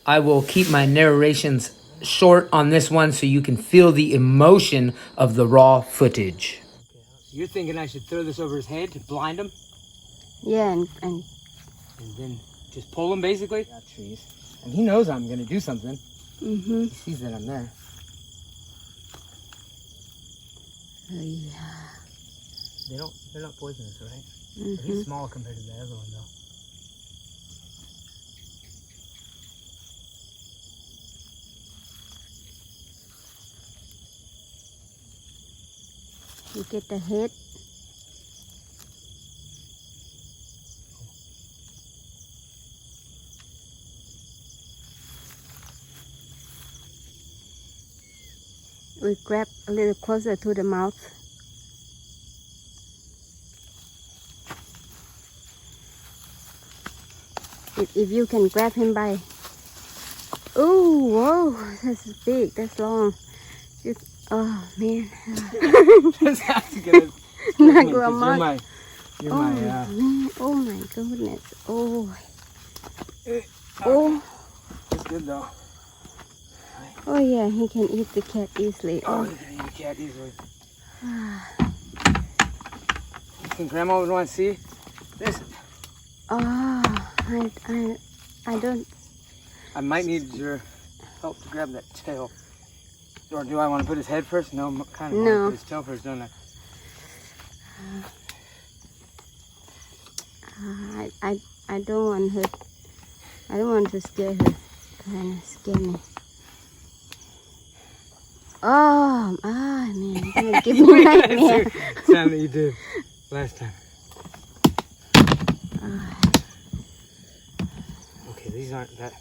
I will keep my narrations short on this one so you can feel the emotion of the raw footage. You're thinking I should throw this over his head to blind him? Yeah, and then just pull him, basically? Got trees. And he knows I'm going to do something. Mm-hmm. He sees that I'm there. Oh, yeah. They're not poisonous, right? Mm-hmm. He's small compared to the other one, though. You get the head. We grab a little closer to the mouth. If you can grab him by... Oh, whoa, that's big, that's long. Oh, man. Just have to get it. Not grandma. You're my, man. Oh, my goodness. Oh. Oh. It's good, though. Oh, yeah, he can eat the cat easily. Oh, he can eat the cat easily. Can Grandma want to see this? Oh, I don't... I might need your help to grab that tail. Or do I want to put his head first? No, kind of want to put his tail first, don't I? I don't want her. I don't want to scare her. Kind of scare me. Oh, man, you're gonna give me nightmare. Sound that you did last time. Okay, these aren't that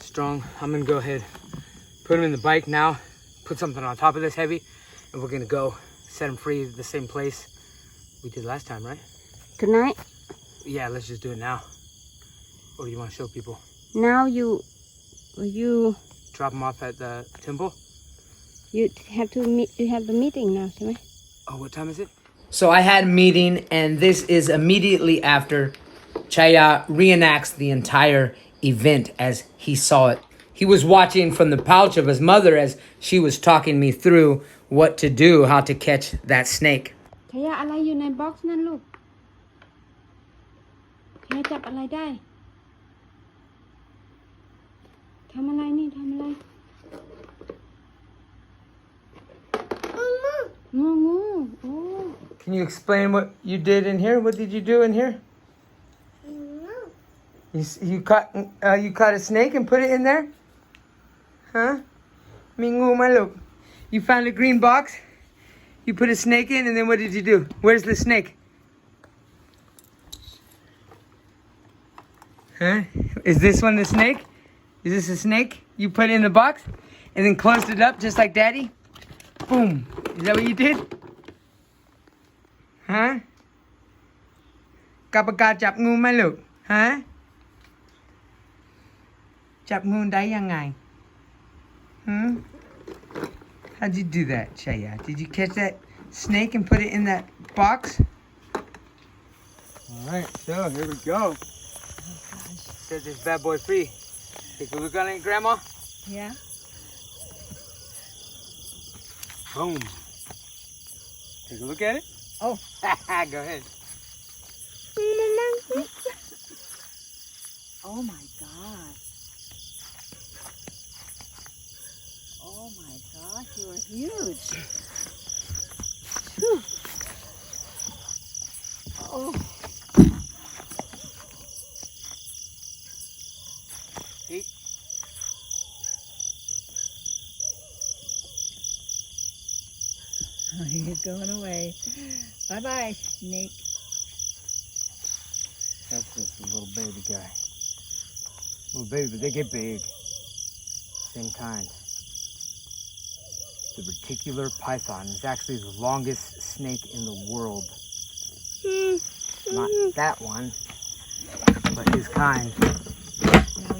strong. I'm gonna go ahead, put him in the bike now, put something on top of this heavy, and we're gonna go set him free at the same place we did last time, right? Good night. Yeah, let's just do it now. Or do you want to show people? Now you drop him off at the temple? You have to meet. You have the meeting now, right? Oh, what time is it? So I had a meeting, and this is immediately after Chaiya reenacts the entire event as he saw it. He was watching from the pouch of his mother as she was talking me through what to do, how to catch that snake. Chaiya อะไรอยู่ในบ็อกซ์นั่นลูก Chaiya จับอะไรได้ทำอะไรนี่ทำอะไรงู Oh. Can you explain what you did in here? What did you do in here? You caught a snake and put it in there? Huh? Mingu maluk. You found a green box? You put a snake in, and then what did you do? Where's the snake? Huh? Is this one the snake? Is this a snake? You put it in the box and then closed it up just like Daddy? Boom. Is that what you did? Huh? Kapaka chap ngu maluk? Huh? Chap ngu dai yang ngai? How'd you do that, Chaiya? Did you catch that snake and put it in that box? Alright, so here we go. Set this bad boy free. Take a look on it, Grandma. Yeah. Boom. Take a look at it. Oh. Go ahead. Oh my God. Oh my gosh, you are huge. Whew. Oh. See? Oh, he's going away. Bye-bye, snake. That's just a little baby guy. Little baby, but they get big. Same kind. The reticular python is actually the longest snake in the world. Not that one, but his kind. Now